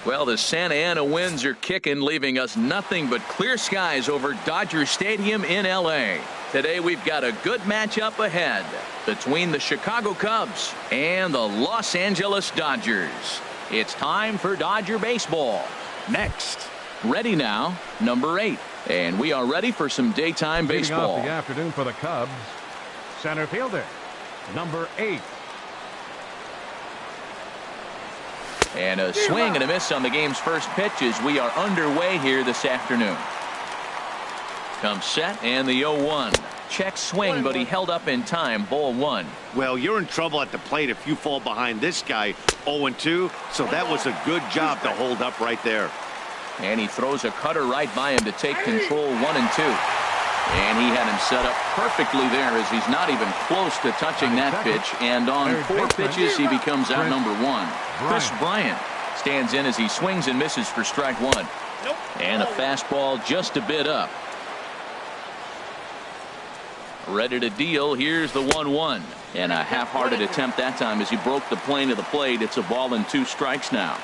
Well, the Santa Ana winds are kicking, leaving us nothing but clear skies over Dodger Stadium in L.A. Today we've got a good matchup ahead between the Chicago Cubs and the Los Angeles Dodgers. It's time for Dodger baseball. Next, ready now, number 8. And we are ready for some daytime baseball. Leading off the afternoon for the Cubs, center fielder, number 8. And a swing and a miss on the game's first pitch as we are underway here this afternoon. Comes set and the 0-1. Check swing, but he held up in time. Ball 1. Well, you're in trouble at the plate if you fall behind this guy. 0-2, so that was a good job to hold up right there. And he throws a cutter right by him to take control 1-2. And he had him set up perfectly there as he's not even close to touching that pitch. And on 4 pitches, he becomes out number 1. Chris Bryant stands in as he swings and misses for strike 1. And a fastball just a bit up. Ready to deal. Here's the 1-1. And a half-hearted attempt that time as he broke the plane of the plate. It's a ball and 2 strikes now.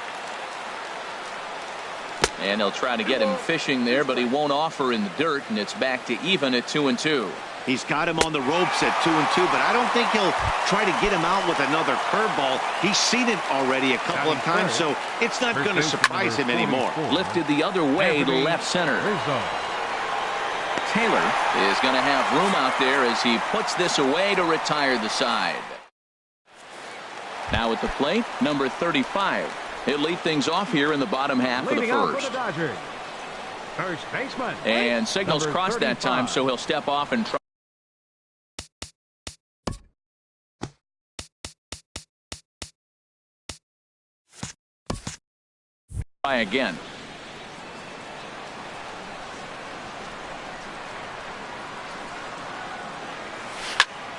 And they'll try to get him fishing there, but he won't offer in the dirt, and it's back to even at 2-2. He's got him on the ropes at 2-2, but I don't think he'll try to get him out with another curveball. He's seen it already a couple of times, so it's not going to surprise him anymore. Lifted the other way to left center. Taylor is going to have room out there as he puts this away to retire the side. Now at the plate, number 35. He'll lead things off here in the bottom half of the first. First baseman. And signals crossed that time, so he'll step off and try again.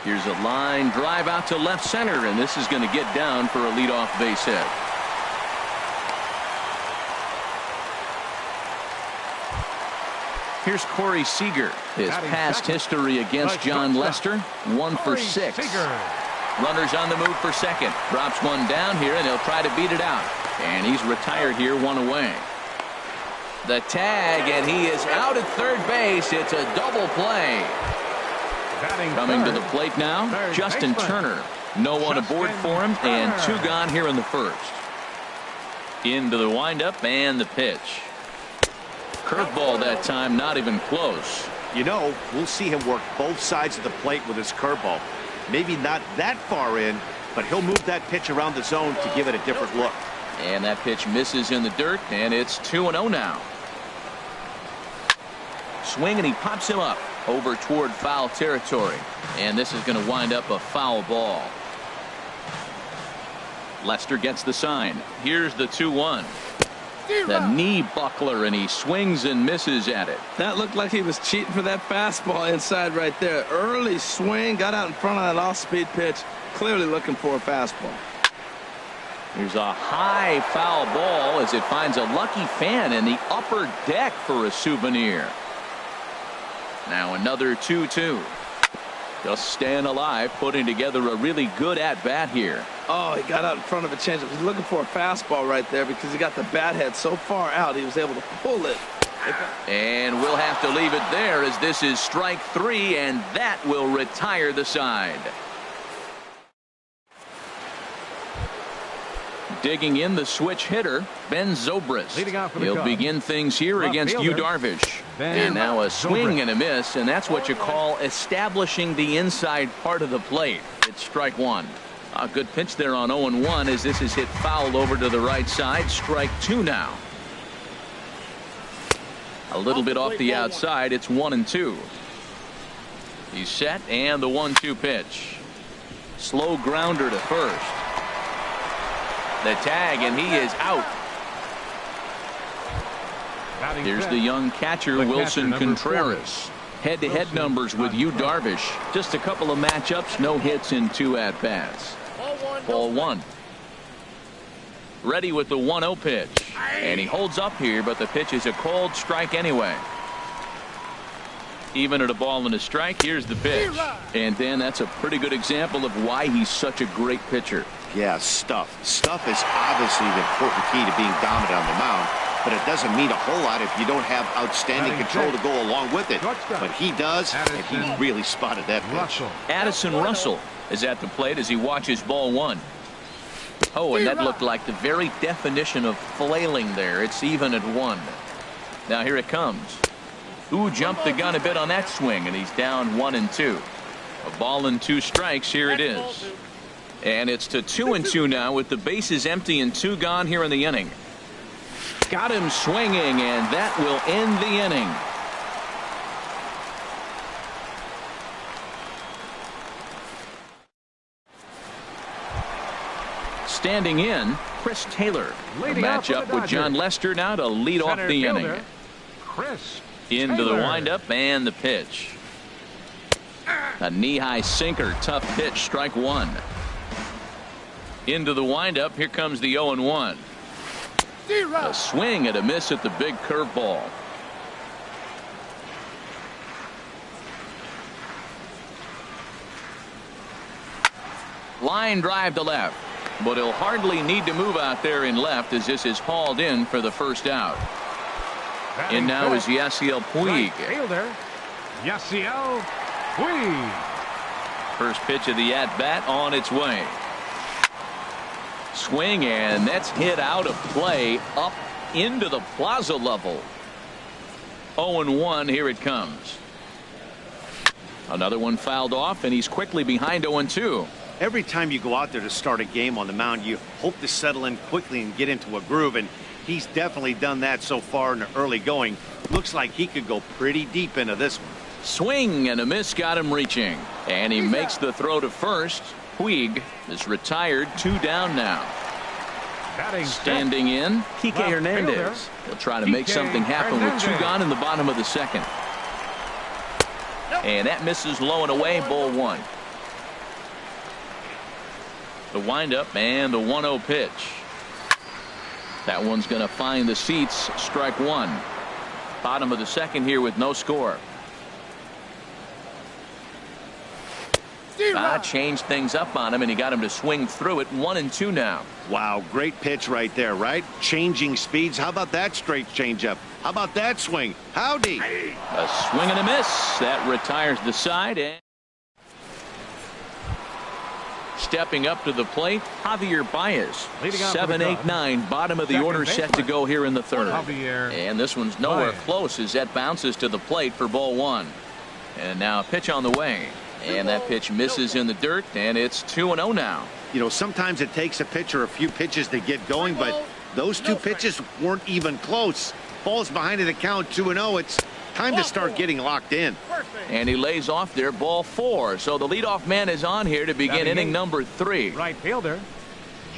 Here's a line drive out to left center, and this is going to get down for a leadoff base hit. Here's Corey Seager. His past history against John Lester, 1 for 6. Runners on the move for second. Drops one down here, and he'll try to beat it out. And he's retired here, 1 away. The tag, and he is out at third base. It's a double play. Coming to the plate now, Justin Turner. No one aboard for him, and 2 gone here in the first. Into the windup and the pitch. Curveball that time, not even close. You know, we'll see him work both sides of the plate with his curveball. Maybe not that far in, but he'll move that pitch around the zone to give it a different look. And that pitch misses in the dirt, and it's 2-0 now. Swing, and he pops him up over toward foul territory. And this is going to wind up a foul ball. Lester gets the sign. Here's the 2-1. The knee buckler, and he swings and misses at it. That looked like he was cheating for that fastball inside right there. Early swing, got out in front of that off-speed pitch, clearly looking for a fastball. There's a high foul ball as it finds a lucky fan in the upper deck for a souvenir. Now another 2-2. Just staying alive, putting together a really good at-bat here. Oh, he got out in front of a changeup. He's looking for a fastball right there because he got the bat head so far out he was able to pull it. And we'll have to leave it there as this is strike 3, and that will retire the side. Digging in the switch hitter, Ben Zobrist. He'll begin things here against Yu Darvish. And now a swing and a miss, and that's what you call establishing the inside part of the plate. It's strike 1. A good pitch there on 0-1 as this is hit foul over to the right side. Strike 2 now. A little bit off the outside. It's 1-2. He's set, and the 1-2 pitch. Slow grounder to first. The tag, and he is out. Here's the young catcher, Wilson Contreras. Head-to-head numbers with Yu Darvish. Just a couple of matchups, no hits in 2 at-bats. Ball 1. Ready with the 1-0 pitch. And he holds up here, but the pitch is a cold strike anyway. Even at a ball and a strike, here's the pitch. And Dan, that's a pretty good example of why he's such a great pitcher. Yeah, stuff. Stuff is obviously the important key to being dominant on the mound, but it doesn't mean a whole lot if you don't have outstanding control to go along with it. But he does, and he really spotted that pitch. Addison Russell is at the plate as he watches ball one. Oh, and that looked like the very definition of flailing there. It's even at 1. Now here it comes. Ooh, jumped the gun a bit on that swing, and he's down 1-2. A ball and 2 strikes. Here it is. And it's to 2-2 now with the bases empty and 2 gone here in the inning. Got him swinging, and that will end the inning. Standing in, Chris Taylor. A matchup with John Lester now to lead off the inning. Chris Into the Taylor. windup and the pitch. A knee-high sinker, tough pitch, strike 1. Into the windup, here comes the 0-1. A swing and a miss at the big curveball. Line drive to left, but he'll hardly need to move out there in left as this is hauled in for the first out. And now is Yasiel Puig. Fielder, Yasiel Puig. First pitch of the at-bat on its way. Swing, and that's hit out of play up into the plaza level. 0-1, here it comes. Another one fouled off, and he's quickly behind 0-2. Every time you go out there to start a game on the mound, you hope to settle in quickly and get into a groove, and he's definitely done that so far in the early going. Looks like he could go pretty deep into this one. Swing and a miss got him reaching, and he makes the throw to first. Puig is retired, 2 down now. Standing in, Kike Hernandez. He'll try to make something happen with 2 gone in the bottom of the second. And that misses low and away, ball 1. The windup and the 1-0 pitch. That one's going to find the seats, strike 1. Bottom of the second here with no score. Changed things up on him, and he got him to swing through it. 1-2 now. Wow, great pitch right there, right? Changing speeds. How about that straight changeup? How about that swing? Howdy. A swing and a miss. That retires the side. And stepping up to the plate, Javier Baez. 7, 8, 9. Bottom of the order set to go here in the third. And this one's nowhere close as that bounces to the plate for ball 1. And now a pitch on the way. And that pitch misses in the dirt, and it's 2-0 now. You know, sometimes it takes a pitcher a few pitches to get going, but those 2 pitches weren't even close. Ball's behind in the count, 2-0. It's time to start getting locked in. And he lays off there, ball 4. So the leadoff man is on here to begin inning number 3. Right fielder,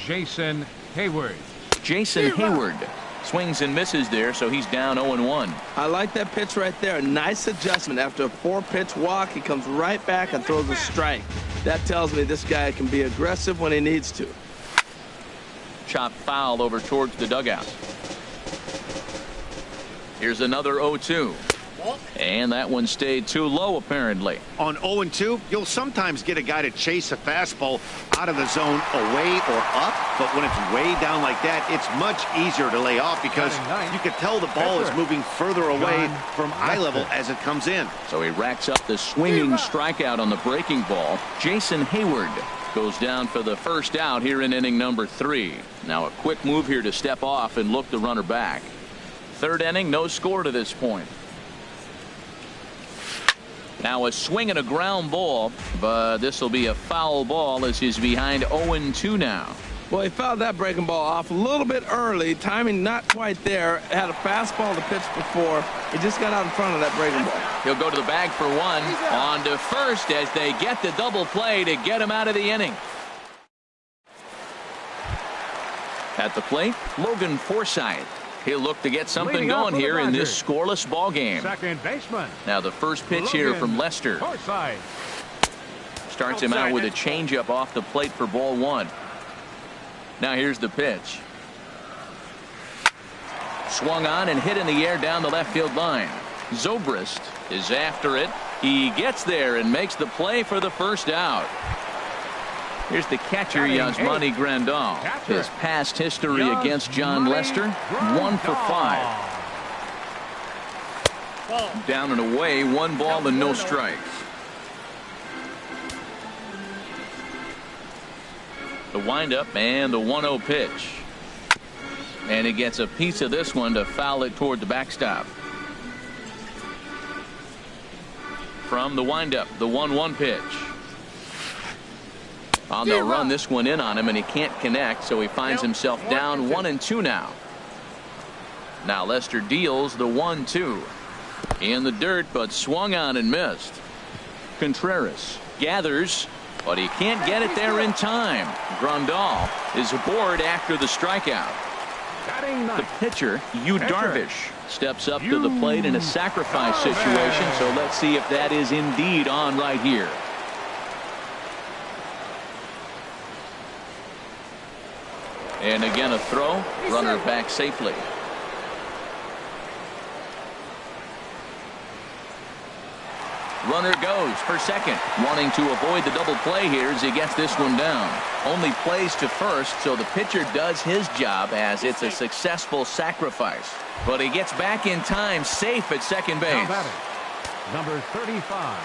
Jason Hayward. Jason Hayward swings and misses there, so he's down 0-1. I like that pitch right there. A nice adjustment. After a 4-pitch walk, he comes right back and throws a strike. That tells me this guy can be aggressive when he needs to. Chop foul over towards the dugout. Here's another 0-2. And that one stayed too low, apparently. On 0-2, you'll sometimes get a guy to chase a fastball out of the zone away or up, but when it's way down like that, it's much easier to lay off because you can tell the ball is moving further away from eye level as it comes in. So he racks up the swinging strikeout on the breaking ball. Jason Hayward goes down for the first out here in inning number 3. Now a quick move here to step off and look the runner back. Third inning, no score to this point. Now a swing and a ground ball, but this will be a foul ball as he's behind 0-2 now. Well, he fouled that breaking ball off a little bit early. Timing not quite there. Had a fastball to pitch before. He just got out in front of that breaking ball. He'll go to the bag for 1. On to first as they get the double play to get him out of the inning. At the plate, Logan Forsythe. He'll look to get something going here in this scoreless ball game. Second baseman. Now the first pitch here from Lester. Starts him out with a changeup off the plate for ball 1. Now here's the pitch. Swung on and hit in the air down the left field line. Zobrist is after it. He gets there and makes the play for the first out. Here's the catcher, Yasmani Grandal. His past history against John Lester, 1 for 5. Down and away, 1 ball and no strikes. The windup and the 1-0 pitch. And he gets a piece of this one to foul it toward the backstop. From the windup, the 1-1 pitch. They'll run this one in on him, and he can't connect, so he finds himself down 1-2 now. Now Lester deals the 1-2. In the dirt, but swung on and missed. Contreras gathers, but he can't get it there in time. Grandal is aboard after the strikeout. The pitcher, Yu Darvish, steps up to the plate in a sacrifice situation, so let's see if that is indeed on right here. And again a throw, runner back safely. Runner goes for second, wanting to avoid the double play here as he gets this one down. Only plays to first, so the pitcher does his job as it's a successful sacrifice. But he gets back in time, safe at second base. Number 35.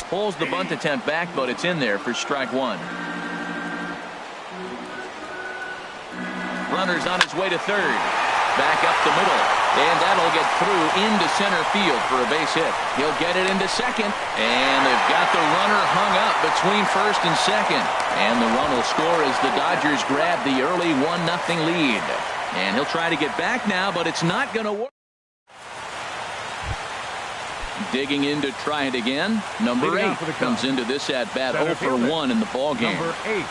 Pulls the bunt attempt back, but it's in there for strike 1. Runner's on his way to third. Back up the middle, and that'll get through into center field for a base hit. He'll get it into second, and they've got the runner hung up between first and second. And the run will score as the Dodgers grab the early 1-0 lead. And he'll try to get back now, but it's not going to work. Digging in to try it again. Number 8 comes into this at-bat 0 for 1 in the ballgame. Number 8.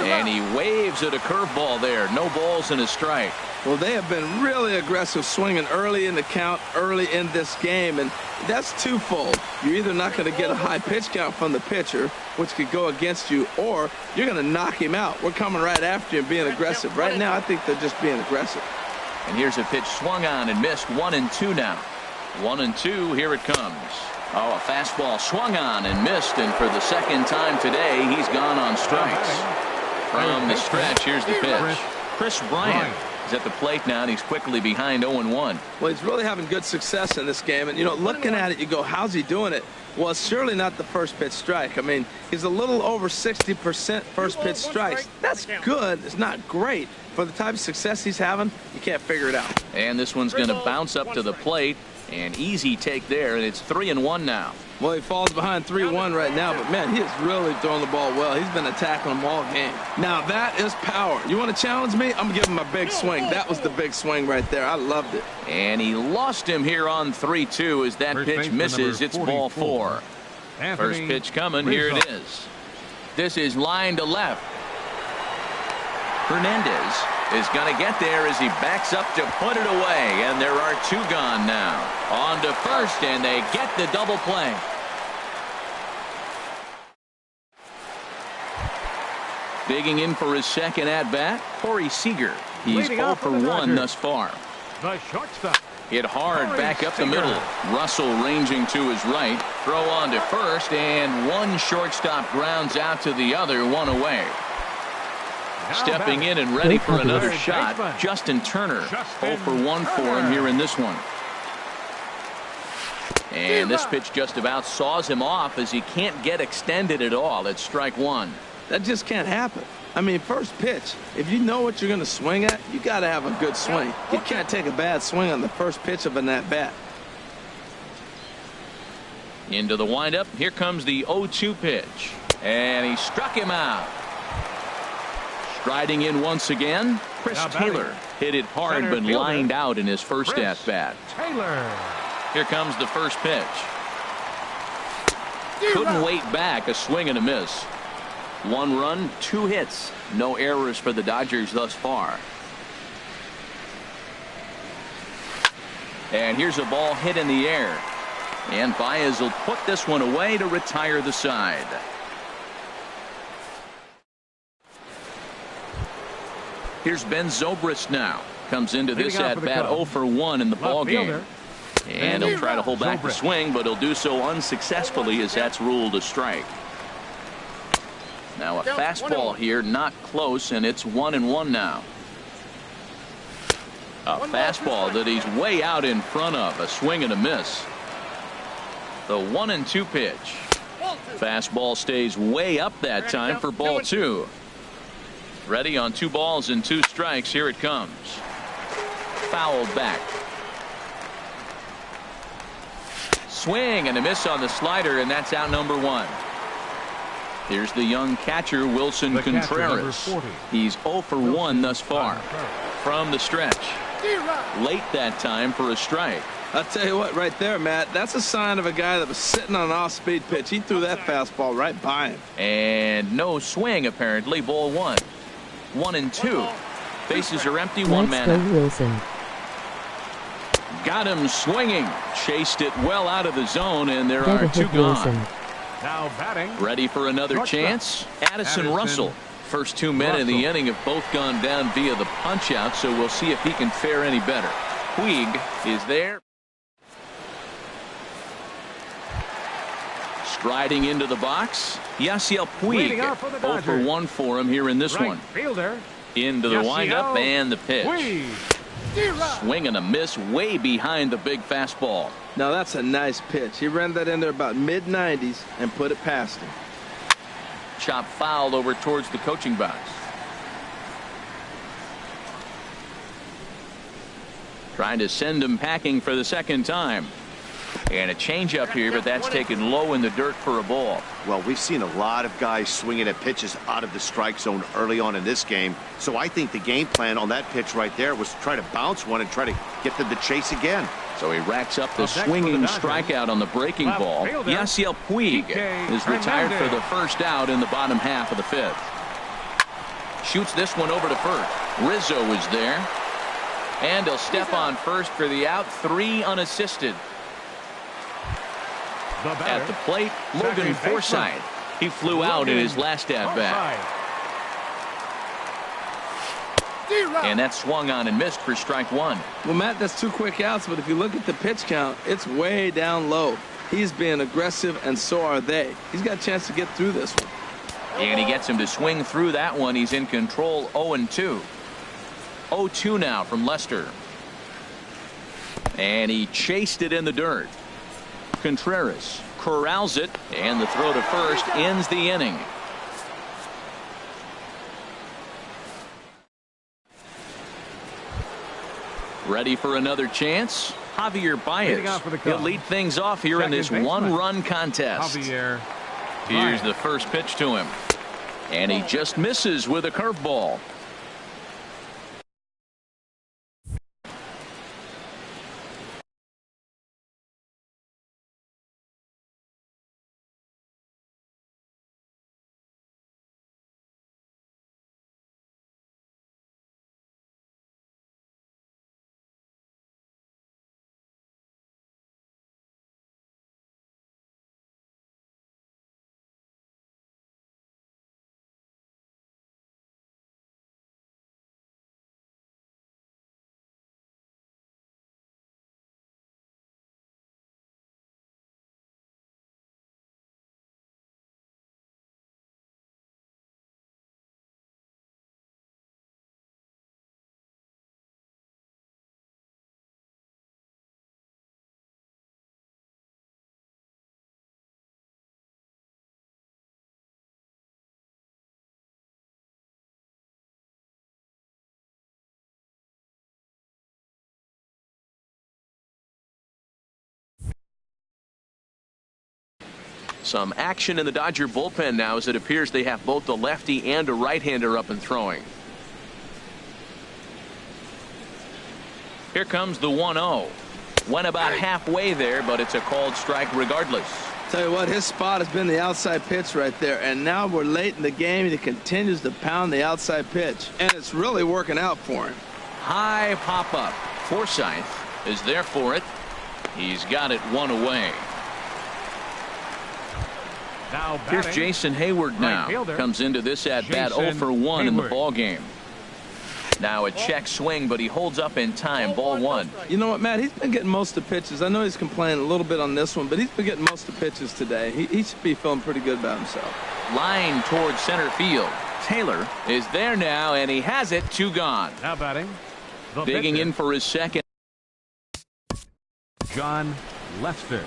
And he waves at a curveball there. No balls and a strike. Well, they have been really aggressive swinging early in the count, early in this game, and that's twofold. You're either not going to get a high pitch count from the pitcher, which could go against you, or you're going to knock him out. We're coming right after you and being aggressive. Right now, I think they're just being aggressive. And here's a pitch swung on and missed. 1-2 now. 1-2, here it comes. Oh, a fastball swung on and missed, and for the second time today, he's gone on strikes. From the stretch, here's the pitch. Chris Bryant is at the plate now, and he's quickly behind 0-1. Well, he's really having good success in this game, and, you know, looking at it, you go, how's he doing it? Well, it's surely not the first pitch strike. I mean, he's a little over 60% first pitch strikes. That's good. It's not great. For the type of success he's having, you can't figure it out. And this one's going to bounce up to the plate. An easy take there, and it's 3-1 now. Well, he falls behind 3-1 right now, but, man, he is really throwing the ball well. He's been attacking them all game. Now, that is power. You want to challenge me? I'm going to give him a big swing. That was the big swing right there. I loved it. And he lost him here on 3-2 as that pitch misses. It's ball 4. First pitch coming. Here it is. This is line to left. Hernandez is going to get there as he backs up to put it away, and there are 2 gone now. On to first, and they get the double play. Digging in for his second at-bat, Corey Seager. He's 0 for 1 thus far. The shortstop. Hit hard back up the middle. Russell ranging to his right. Throw on to first, and one shortstop grounds out to the other, 1 away. Stepping in and ready for another shot, Justin Turner. 0 for 1 for him here in this one. And this pitch just about saws him off as he can't get extended at all. It's strike 1. That just can't happen. I mean, first pitch, if you know what you're going to swing at, you got to have a good swing. You can't take a bad swing on the first pitch of an at-bat. Into the windup. Here comes the 0-2 pitch. And he struck him out. Striding in once again, Chris Taylor hit it hard but lined out in his first at-bat. Here comes the first pitch. Couldn't wait back, a swing and a miss. 1 run, 2 hits. No errors for the Dodgers thus far. And here's a ball hit in the air. And Baez will put this one away to retire the side. Here's Ben Zobrist now. Comes into this at bat 0 for 1 in the ball game. And he'll try to hold back the swing, but he'll do so unsuccessfully as that's ruled a strike. Now a fastball here, not close, and it's 1-1 now. A fastball that he's way out in front of. A swing and a miss. The 1-2 pitch. Fastball stays way up that time for ball 2. Ready on 2 balls and 2 strikes. Here it comes. Fouled back. Swing and a miss on the slider, and that's out number 1. Here's the young catcher, Wilson Contreras. He's 0 for 1 thus far. From the stretch. Late that time for a strike. I'll tell you what, right there, Matt, that's a sign of a guy that was sitting on an off-speed pitch. He threw that fastball right by him. And no swing, apparently. Ball 1. 1-2. Bases are empty. One man out. Wilson. Got him swinging. Chased it well out of the zone, and there are 2 gone. Now batting. Ready for another chance? Addison Russell. First 2 men in the inning have both gone down via the punch-out, so we'll see if he can fare any better. Puig is there. Striding into the box, Yasiel Puig. 0 for 1 for him here in this one. Fielder. Into the windup and the pitch. Swing and a miss way behind the big fastball. Now that's a nice pitch. He ran that in there about mid-90s and put it past him. Chop fouled over towards the coaching box. Trying to send him packing for the second time. And a changeup here, but that's taken low in the dirt for a ball. Well, we've seen a lot of guys swinging at pitches out of the strike zone early on in this game. So I think the game plan on that pitch right there was to try to bounce one and try to get them to chase again. So he racks up the swinging strikeout on the breaking ball. Yasiel Puig is retired for the first out in the bottom half of the 5th. Shoots this one over to first. Rizzo is there. And he'll step on first for the out. 3 unassisted. At the plate, Logan Forsythe. He flew out in his last at-bat. And that swung on and missed for strike 1. Well, Matt, that's 2 quick outs, but if you look at the pitch count, it's way down low. He's being aggressive, and so are they. He's got a chance to get through this one. And he gets him to swing through that one. He's in control. 0-2. 0-2 now from Lester. And he chased it in the dirt. Contreras corrals it, and the throw to first ends the inning. Ready for another chance? Javier Baez. He'll lead things off here in this 1-run contest. Here's the first pitch to him. And he just misses with a curveball. Some action in the Dodger bullpen now, as it appears they have both a lefty and a right-hander up and throwing. Here comes the 1-0. Went about halfway there, but it's a called strike regardless. Tell you what, his spot has been the outside pitch right there, and now we're late in the game and he continues to pound the outside pitch, and it's really working out for him. High pop-up. Forsythe is there for it. He's got it 1 away. Here's Jason Hayward now. Comes into this at bat 0 for 1 in the ball game. Now a check swing, but he holds up in time. Ball one. You know what, Matt? He's been getting most of the pitches. I know he's complaining a little bit on this one, but he's been getting most of the pitches today. He should be feeling pretty good about himself. Line towards center field. Taylor is there now, and he has it. 2 gone. Now batting. Digging in for his second. Jon Lester.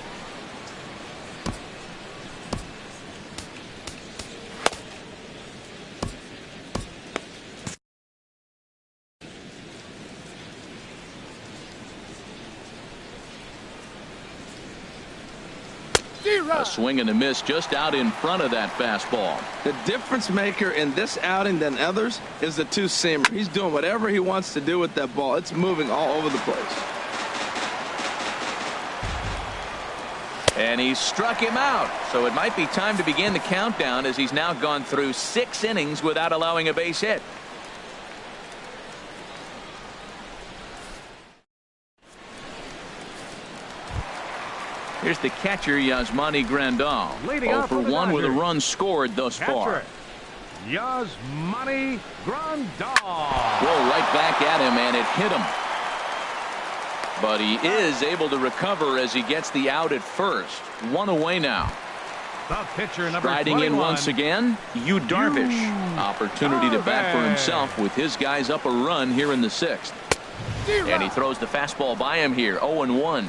A swing and a miss just out in front of that fastball. The difference maker in this outing than others is the two-seamer. He's doing whatever he wants to do with that ball. It's moving all over the place. And he struck him out. So it might be time to begin the countdown, as he's now gone through 6 innings without allowing a base hit. Here's the catcher, Yasmani Grandal. 0 for 1 with a run scored thus far. Yasmani Grandal. Roll right back at him, and it hit him. But he is able to recover as he gets the out at first. 1 away now. The pitcher, number Striding 21. in once again, Yu Darvish. Opportunity to bat for himself with his guys up a run here in the 6th. And he throws the fastball by him here. 0-1.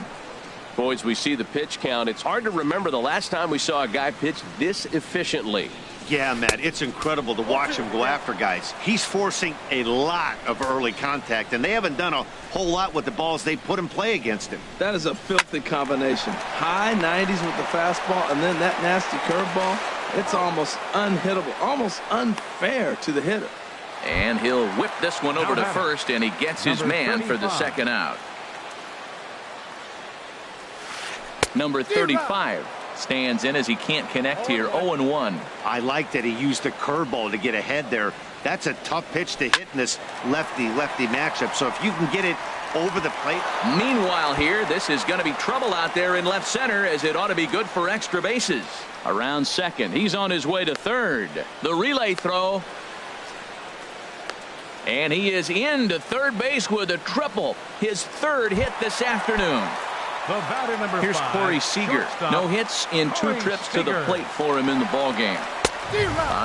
Boys, we see the pitch count. It's hard to remember the last time we saw a guy pitch this efficiently. Yeah, Matt, it's incredible to watch him go after guys. He's forcing a lot of early contact, and they haven't done a whole lot with the balls they put in play against him. That is a filthy combination. High 90s with the fastball, and then that nasty curveball. It's almost unhittable, almost unfair to the hitter. And he'll whip this one over to first, and he gets his man for the second out. Number 35 stands in as he can't connect here. 0-1. I like that he used the curveball to get ahead there. That's a tough pitch to hit in this lefty-lefty matchup. So if you can get it over the plate. Meanwhile here, this is going to be trouble out there in left center, as it ought to be good for extra bases. Around second. He's on his way to third. The relay throw. And he is into third base with a triple. His 3rd hit this afternoon. Here's Corey Seager. No hits in 2 trips to the plate for him in the ballgame.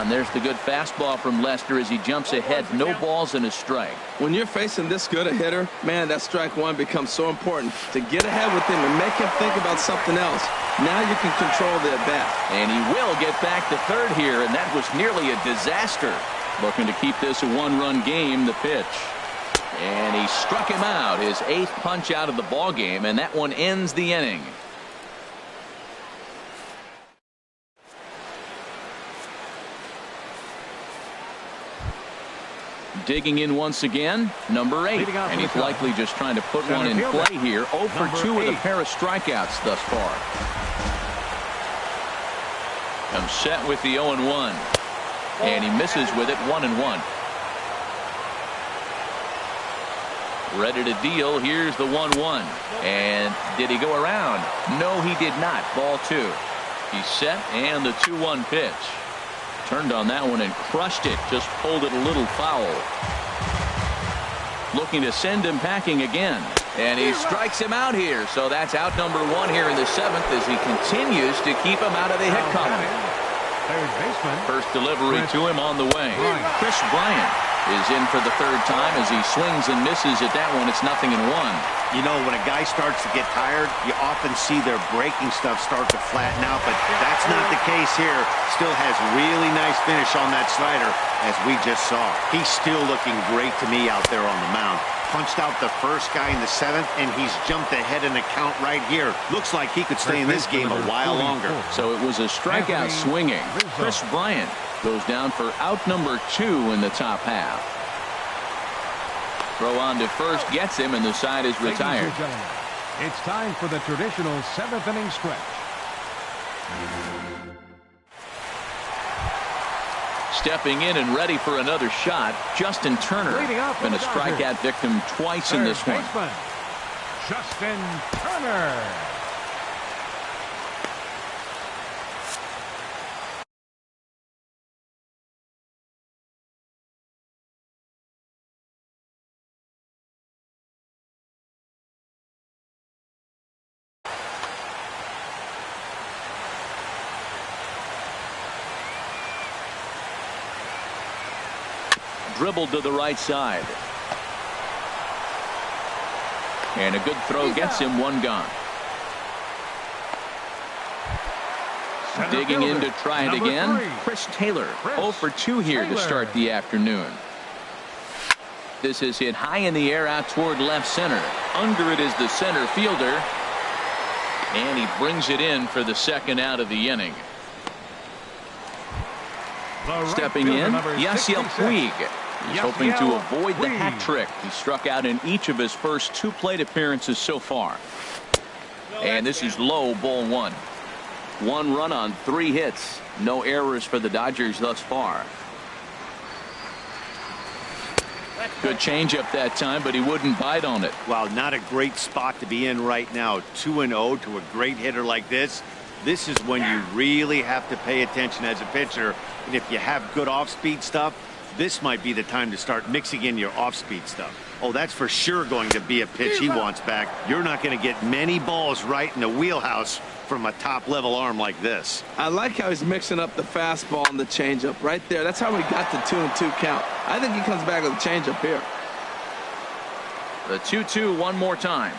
And there's the good fastball from Lester as he jumps ahead. No balls and a strike. When you're facing this good a hitter, man, that strike one becomes so important to get ahead with him and make him think about something else. Now you can control the at-bat. And he will get back to third here, and that was nearly a disaster. Looking to keep this a 1-run game. The pitch. And he struck him out, his 8th punch out of the ball game, and that one ends the inning. Digging in once again, number 8, and he's likely just trying to put one in play here. 0 for 2 with a pair of strikeouts thus far. Comes set with the 0-1, and he misses with it. 1-1. Ready to deal. Here's the 1-1. And did he go around? No, he did not. Ball 2. He's set, and the 2-1 pitch. Turned on that one and crushed it. Just pulled it a little foul. Looking to send him packing again. And he strikes him out here. So that's out number 1 here in the 7th as he continues to keep him out of the hit column. Third baseman. First delivery to him on the way. Chris Bryant is in for the 3rd time as he swings and misses at that one. It's 0-1. You know, when a guy starts to get tired, you often see their breaking stuff start to flatten out, but that's not the case here. Still has really nice finish on that slider, as we just saw. He's still looking great to me out there on the mound. Punched out the first guy in the 7th, and he's jumped ahead in the count right here. Looks like he could stay in this game a while longer. So it was a strikeout swinging. Chris Bryant goes down for out number 2 in the top half. Throw on to first gets him, and the side is retired. It's time for the traditional 7th inning stretch. Stepping in and ready for another shot, Justin Turner. Been a strikeout victim twice in this one. Justin Turner. dribbled to the right side. And a good throw gets him one gone. Digging in to try it again. Chris Taylor, 0 for 2 here to start the afternoon. This is hit high in the air out toward left center. Under it is the center fielder. And he brings it in for the second out of the inning. Stepping in, Yasiel Puig. He's hoping to avoid the hat trick. He struck out in each of his first 2 plate appearances so far. And this is low, ball 1. 1 run on 3 hits. No errors for the Dodgers thus far. Good changeup that time, but he wouldn't bite on it. Wow, not a great spot to be in right now. 2-0 to a great hitter like this. This is when you really have to pay attention as a pitcher. And if you have good off-speed stuff, this might be the time to start mixing in your off-speed stuff. Oh, that's for sure going to be a pitch he wants back. You're not going to get many balls right in the wheelhouse from a top-level arm like this. I like how he's mixing up the fastball and the changeup right there. That's how we got the 2-2 count. I think he comes back with a changeup here. The 2-2 one more time.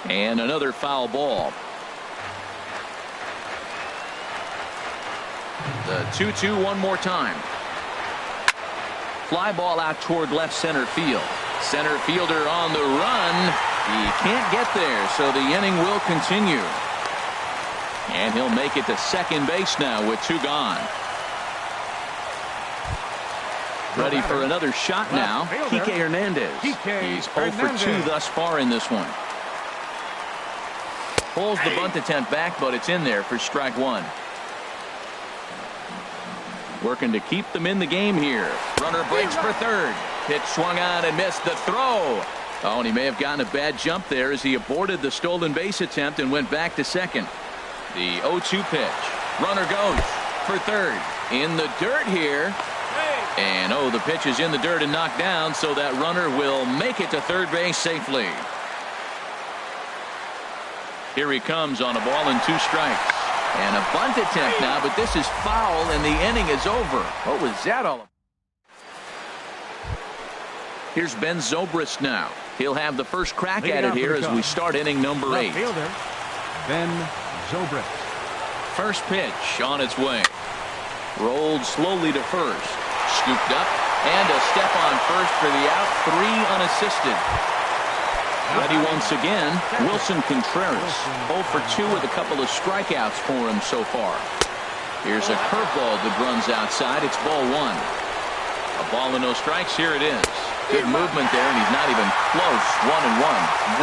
And another foul ball. The 2-2 one more time. Fly ball out toward left center field. Center fielder on the run. He can't get there, so the inning will continue. And he'll make it to second base now with 2 gone. Ready for another shot now. Kike Hernandez. He's 0 for 2 thus far in this one. Pulls the bunt attempt back, but it's in there for strike 1. Working to keep them in the game here. Runner breaks for third. Pitch swung on and missed the throw. Oh, and he may have gotten a bad jump there as he aborted the stolen base attempt and went back to second. The 0-2 pitch. Runner goes for third. In the dirt here. And oh, the pitch is in the dirt and knocked down, so that runner will make it to third base safely. Here he comes on a ball and 2 strikes. And a bunt attempt now, but this is foul and the inning is over. What was that all about? Here's Ben Zobrist now. He'll have the first crack at it here as we start inning number 8. Ben Zobrist. First pitch on its way. Rolled slowly to first. Scooped up and a step on first for the out. 3 unassisted. Ready once again, Wilson Contreras. 0 for 2 with a couple of strikeouts for him so far. Here's a curveball that runs outside. It's ball 1. A ball and no strikes. Here it is. Good movement there, and he's not even close. 1-1.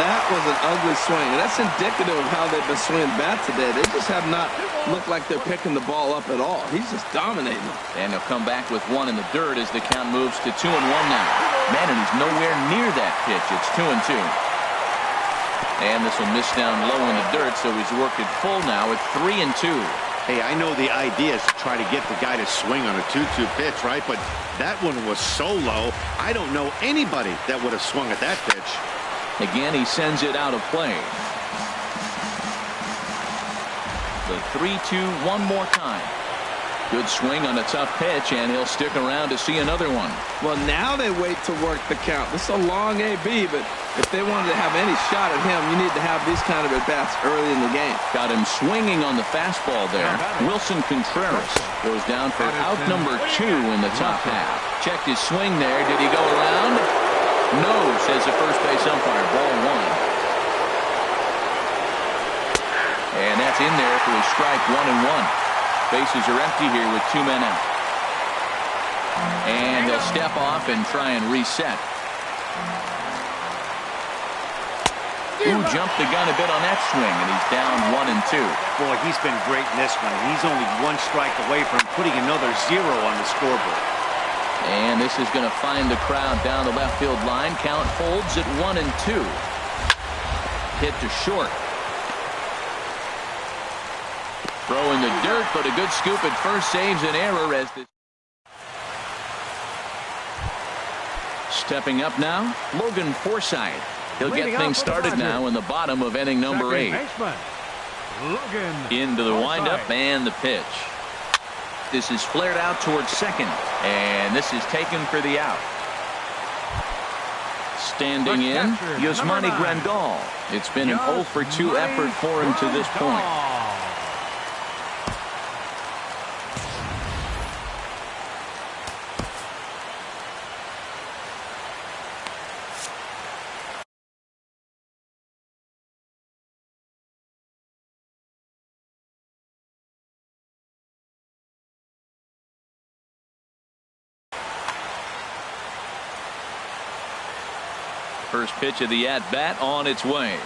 That was an ugly swing. That's indicative of how they've been swinging bat today. They just have not looked like they're picking the ball up at all. He's just dominating. And he'll come back with 1 in the dirt as the count moves to 2-1 now. Man, and he's nowhere near that pitch. It's 2-2. And this will miss down low in the dirt, so he's worked it full now at 3-2. Hey, I know the idea is to try to get the guy to swing on a 2-2 pitch, right? But that one was so low, I don't know anybody that would have swung at that pitch. Again, he sends it out of play. The 3-2 one more time. Good swing on a tough pitch, and he'll stick around to see another one. Well, now they wait to work the count. This is a long AB, but if they wanted to have any shot at him, you need to have these kind of at-bats early in the game. Got him swinging on the fastball there. Wilson Contreras goes down for out number 2 in the top half. Checked his swing there. Did he go around? No, says the first base umpire. Ball 1. And that's in there for a strike. 1-1. Bases are empty here with 2 men out. And he'll step off and try and reset. Ooh, jumped the gun a bit on that swing, and he's down 1-2. Boy, he's been great in this one. He's only 1 strike away from putting another 0 on the scoreboard. And this is going to find the crowd down the left field line. Count holds at 1-2. Hit to short. Throw in the dirt, but a good scoop at first saves an error as this. Stepping up now, Logan Forsythe. He'll get things started now in the bottom of inning number 8. Into the windup and the pitch. This is flared out towards second, and this is taken for the out. Standing in, Yasmani Grandal. It's been an 0 for 2 effort for him to this point. First pitch of the at-bat on its way.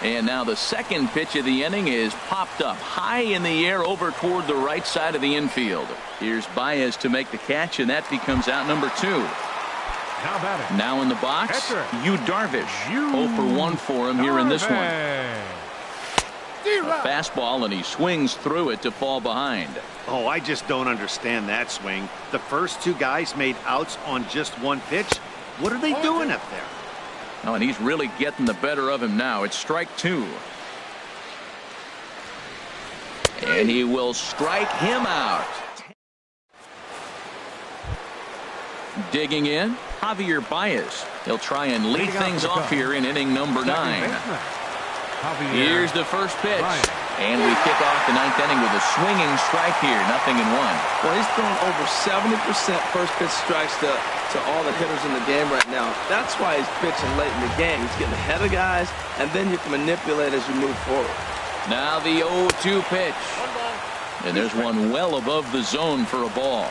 And now the second pitch of the inning is popped up high in the air over toward the right side of the infield. Here's Baez to make the catch, and that becomes out number 2. Now in the box, Yu Darvish. 0 for 1 for him here in this one. A fastball, and he swings through it to fall behind. Oh, I just don't understand that swing. The first 2 guys made outs on just 1 pitch. What are they doing up there? Oh, and he's really getting the better of him now. It's strike 2. And he will strike him out. Digging in, Javier Baez. He'll try and lead things off here in inning number 9. Here's the first pitch. And we kick off the 9th inning with a swinging strike here. 0-1. Well, he's throwing over 70% first pitch strikes to all the hitters in the game right now. That's why he's pitching late in the game. He's getting ahead of guys, and then you can manipulate as you move forward. Now the 0-2 pitch. And there's one well above the zone for a ball.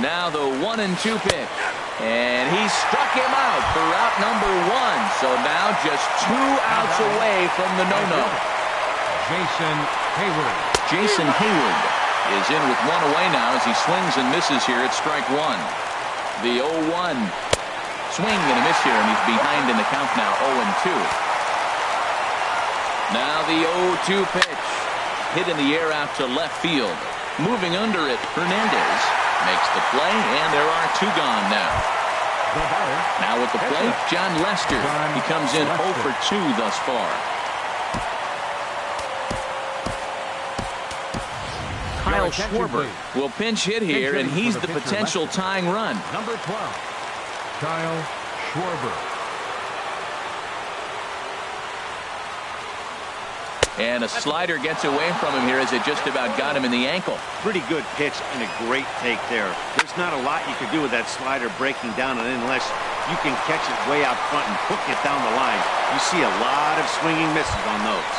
Now the 1-2 pitch. And he struck him out for out number 1. So now just 2 outs away from the no-no. Jason Hayward is in with 1 away now as he swings and misses here at strike 1. The 0-1 swing and a miss here, and he's behind in the count now. 0-2. Now the 0-2 pitch. Hit in the air out to left field. Moving under it, Hernandez makes the play, and there are 2 gone now. Now at the plate, John Lester. He comes in 0 for 2 thus far. Kyle Schwarber will pinch hit here, and he's the potential tying run. Number 12, Kyle Schwarber. And a slider gets away from him here as it just about got him in the ankle. Pretty good pitch and a great take there. There's not a lot you can do with that slider breaking down, and unless you can catch it way out front and hook it down the line, you see a lot of swinging misses on those.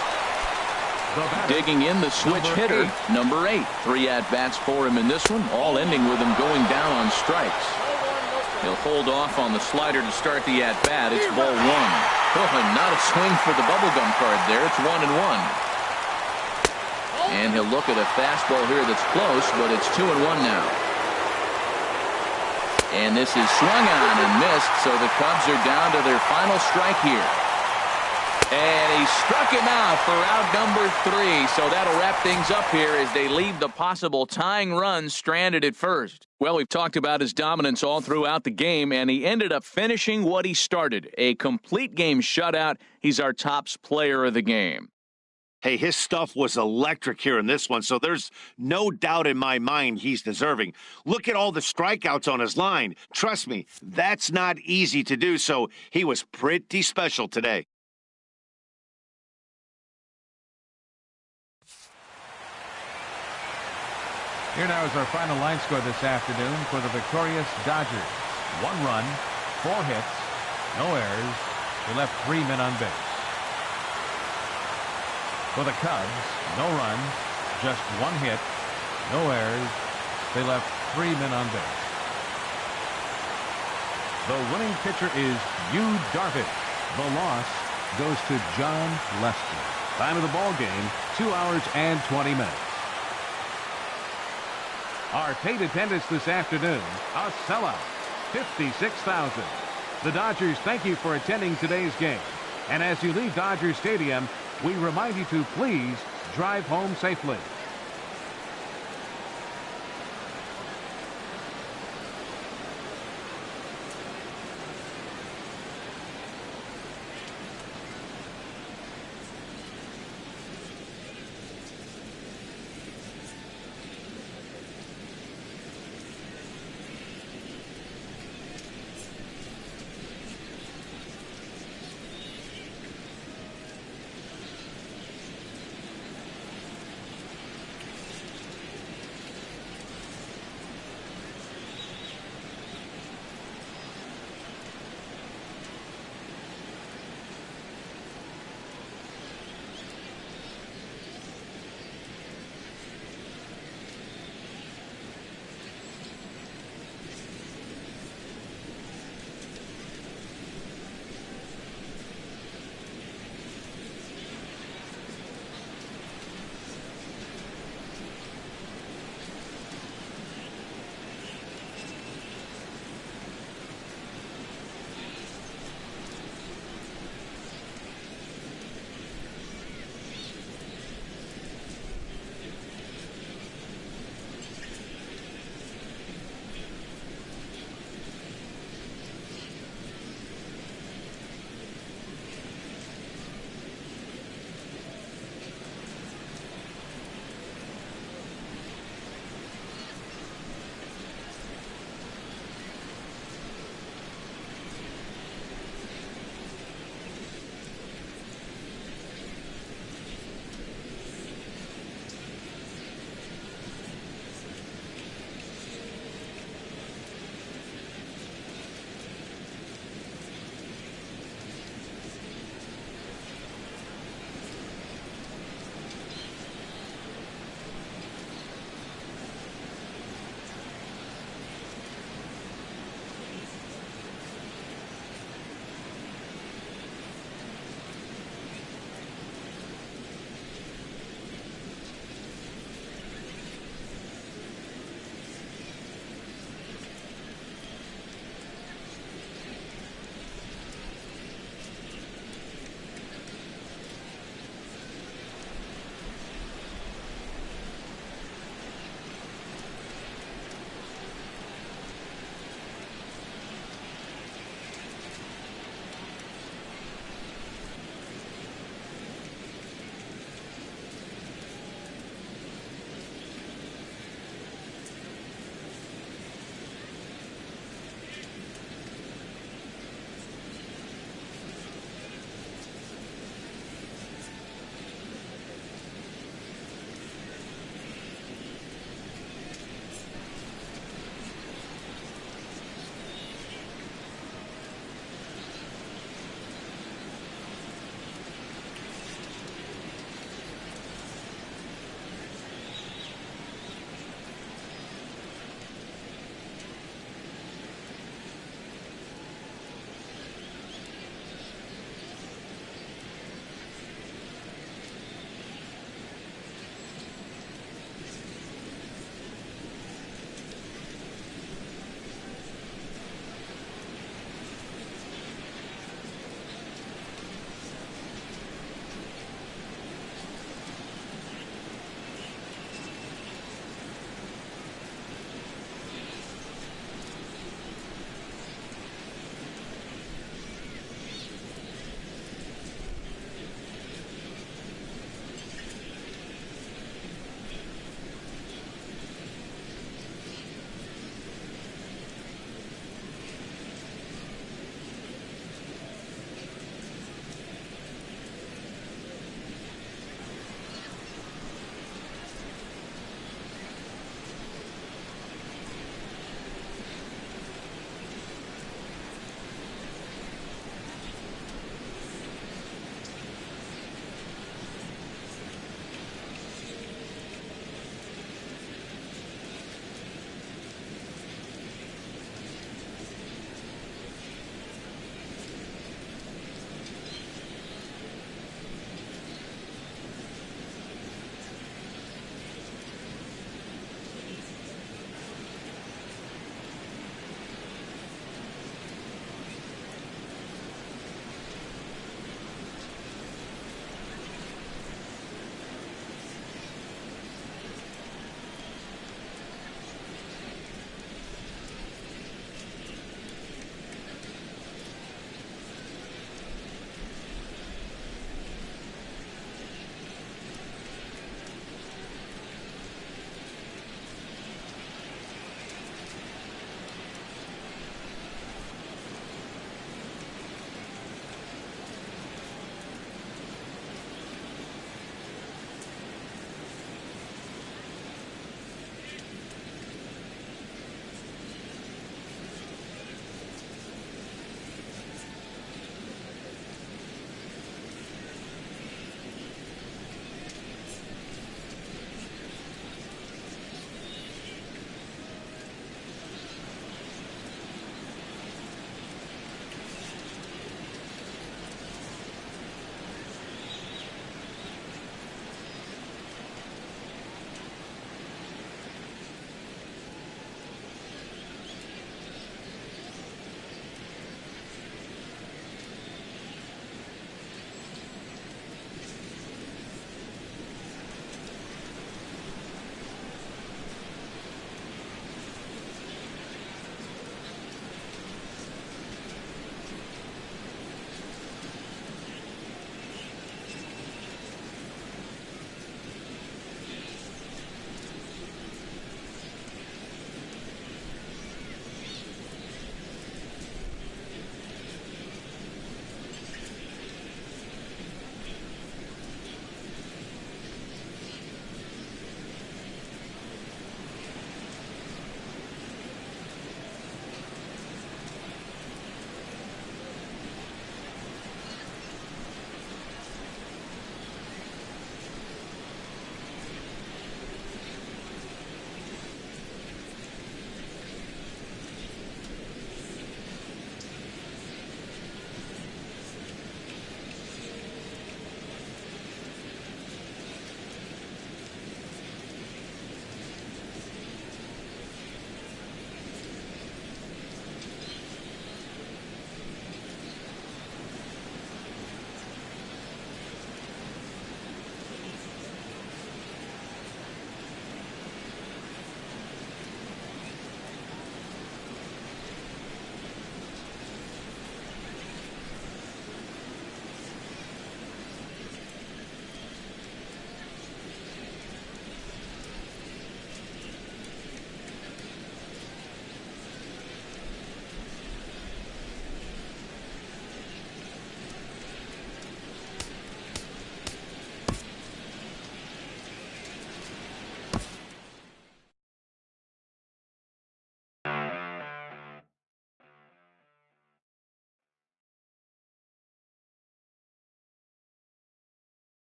Digging in, the switch hitter, number 8. 3 at-bats for him in this one, all ending with him going down on strikes. He'll hold off on the slider to start the at-bat. It's ball 1. Oh, and not a swing for the bubblegum card there. It's 1-1. And he'll look at a fastball here that's close, but it's 2-1 now. And this is swung on and missed, so the Cubs are down to their final strike here. And he struck him out for out number 3. So that'll wrap things up here as they leave the possible tying run stranded at first. Well, we've talked about his dominance all throughout the game, and he ended up finishing what he started. A complete game shutout. He's our tops player of the game. Hey, his stuff was electric here in this one, so there's no doubt in my mind he's deserving. Look at all the strikeouts on his line. Trust me, that's not easy to do, so he was pretty special today. Here now is our final line score this afternoon for the victorious Dodgers. 1 run, 4 hits, no errors. They left 3 men on base. For the Cubs, no runs, just 1 hit, no errors. They left 3 men on base. The winning pitcher is Yu Darvish. The loss goes to John Lester. Time of the ball game, 2 hours and 20 minutes. Our paid attendance this afternoon, a sellout, 56,000. The Dodgers thank you for attending today's game. And as you leave Dodger Stadium, we remind you to please drive home safely.